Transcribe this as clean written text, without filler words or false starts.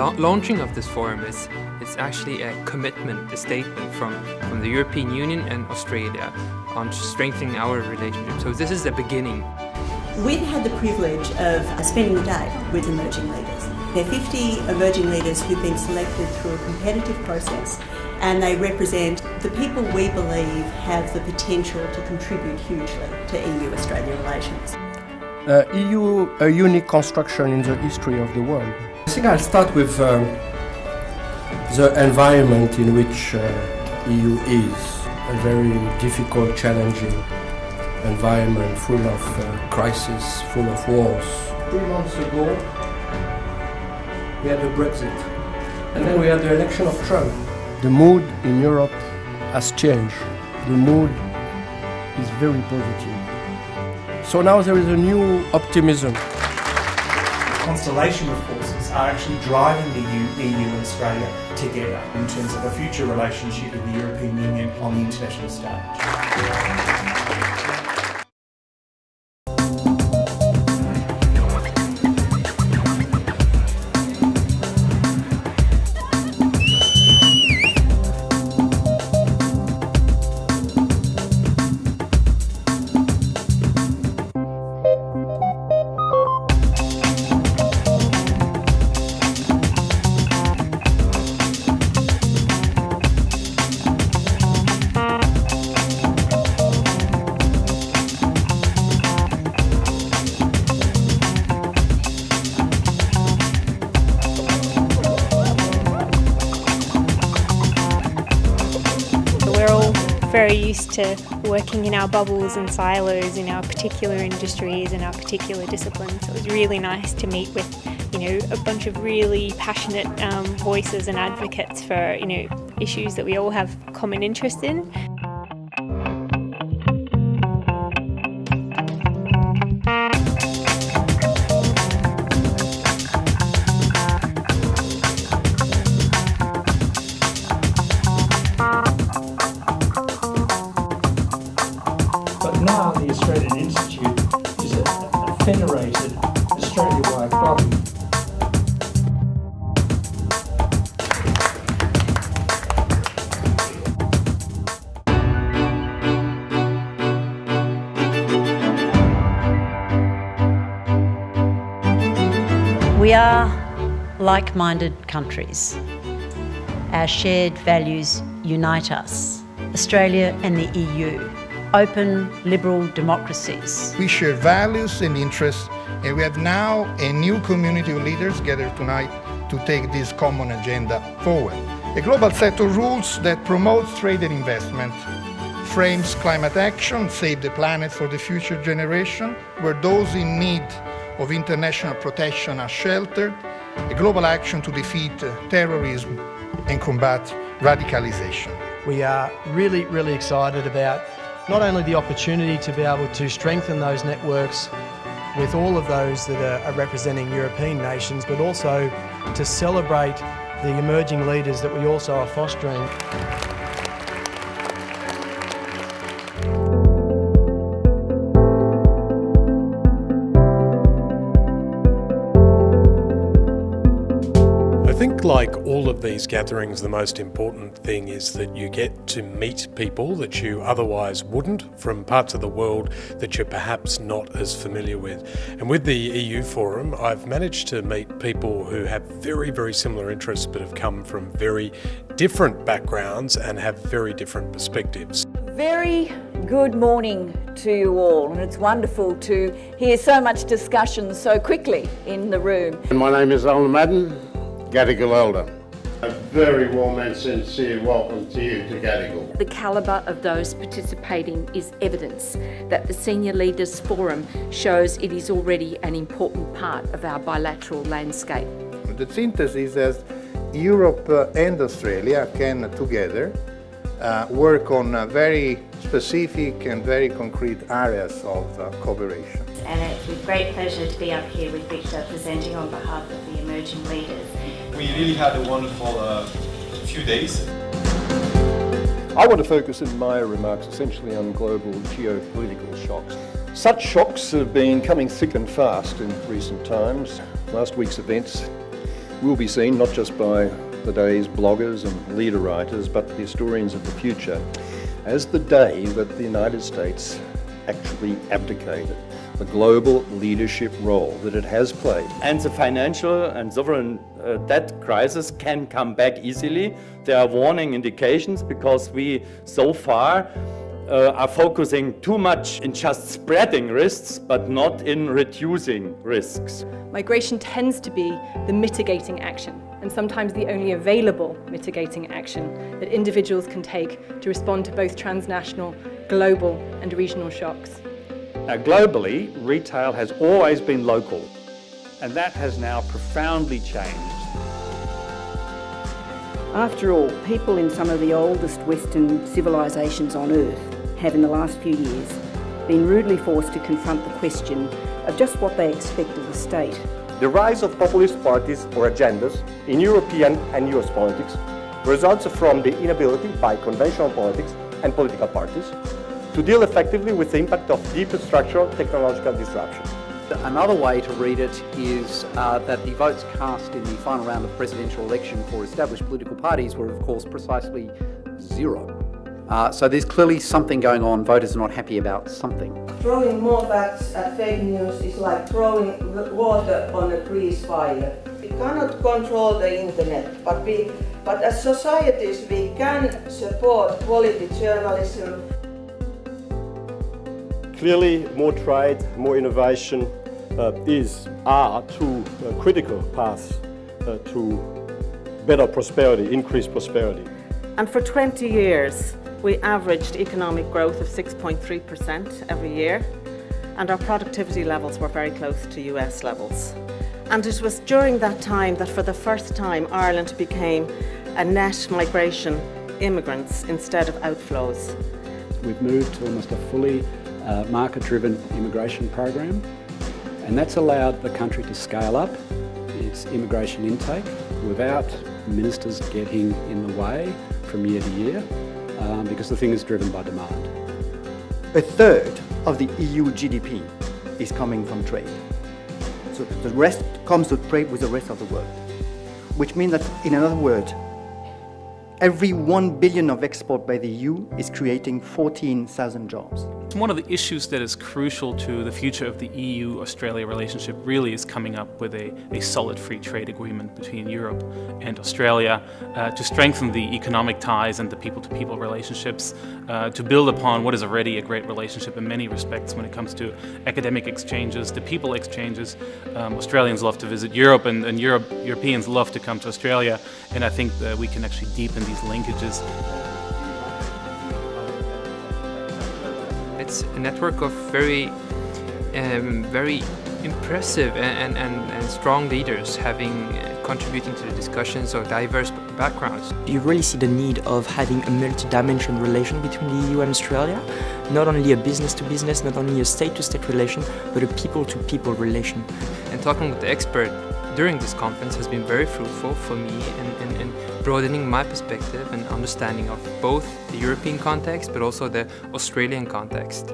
launching of this forum is actually a commitment, a statement from the European Union and Australia on strengthening our relationship. So this is the beginning. We've had the privilege of spending the day with emerging leaders. There are 50 emerging leaders who've been selected through a competitive process, and they represent the people we believe have the potential to contribute hugely to EU-Australia relations. EU, a unique construction in the history of the world. I think I'll start with the environment in which EU is. A very difficult, challenging environment full of crises, full of wars. 3 months ago, we had the Brexit, and then we had the election of Trump. The mood in Europe has changed. The mood is very positive. So now there is a new optimism. The constellation of forces are actually driving the EU and Australia together in terms of a future relationship with the European Union on the international stage. Very used to working in our bubbles and silos in our particular industries and our particular disciplines. So it was really nice to meet with, a bunch of really passionate voices and advocates for, issues that we all have common interest in. Now the Australian Institute is a federated Australia-wide body. We are like-minded countries. Our shared values unite us, Australia and the EU. Open, liberal democracies. We share values and interests, and we have now a new community of leaders gathered tonight to take this common agenda forward. A global set of rules that promotes trade and investment, frames climate action, save the planet for the future generation, where those in need of international protection are sheltered, a global action to defeat terrorism and combat radicalization. We are really, really excited about not only the opportunity to be able to strengthen those networks with all of those that are representing European nations, but also to celebrate the emerging leaders that we also are fostering. I think, like all of these gatherings, the most important thing is that you get to meet people that you otherwise wouldn't from parts of the world that you're perhaps not as familiar with. And with the EU Forum, I've managed to meet people who have very, very similar interests but have come from very different backgrounds and have very different perspectives. Very good morning to you all, and it's wonderful to hear so much discussion so quickly in the room. My name is Alan Madden, Gadigal Elder. A very warm and sincere welcome to you to Gadigal. The calibre of those participating is evidence that the Senior Leaders Forum shows it is already an important part of our bilateral landscape. The synthesis is Europe and Australia can together work on very specific and very concrete areas of cooperation. And it's with great pleasure to be up here with Victor presenting on behalf of the emerging leaders. We really had a wonderful few days. I want to focus in my remarks essentially on global geopolitical shocks. Such shocks have been coming thick and fast in recent times. Last week's events will be seen not just by the day's bloggers and leader writers, but the historians of the future, as the day that the United States actually abdicated the global leadership role that it has played. And the financial and sovereign debt crisis can come back easily. There are warning indications because we so far are focusing too much in just spreading risks, but not in reducing risks. Migration tends to be the mitigating action, and sometimes the only available mitigating action that individuals can take to respond to both transnational, global and regional shocks. Now, globally, retail has always been local, and that has now profoundly changed. After all, people in some of the oldest Western civilisations on Earth have in the last few years been rudely forced to confront the question of just what they expect of the state. The rise of populist parties or agendas in European and US politics results from the inability by conventional politics and political parties to deal effectively with the impact of deep structural technological disruption. Another way to read it is that the votes cast in the final round of the presidential election for established political parties were, of course, precisely 0. So there's clearly something going on. Voters are not happy about something. Throwing more facts at fake news is like throwing water on a grease fire. We cannot control the internet, but as societies we can support quality journalism. Clearly, more trade, more innovation are two critical paths to better prosperity, increased prosperity. And for 20 years, we averaged economic growth of 6.3% every year, and our productivity levels were very close to US levels. And it was during that time that for the first time Ireland became a net migration immigrants instead of outflows. We've moved to almost a fully market-driven immigration program, and that's allowed the country to scale up its immigration intake without ministers getting in the way from year to year, because the thing is driven by demand. A third of the EU GDP is coming from trade. So the rest comes to trade with the rest of the world, which means that, in another word, every 1 billion of export by the EU is creating 14,000 jobs. One of the issues that is crucial to the future of the EU-Australia relationship really is coming up with a solid free trade agreement between Europe and Australia to strengthen the economic ties and the people-to-people relationships, to build upon what is already a great relationship in many respects when it comes to academic exchanges, the people exchanges. Australians love to visit Europe, and Europeans love to come to Australia, and I think that we can actually deepen these linkages. It's a network of very impressive and strong leaders contributing to the discussions of diverse backgrounds. You really see the need of having a multi-dimensional relation between the EU and Australia, not only a business-to-business, not only a state-to-state relation, but a people-to-people relation. And talking with the expert during this conference has been very fruitful for me in broadening my perspective and understanding of both the European context but also the Australian context.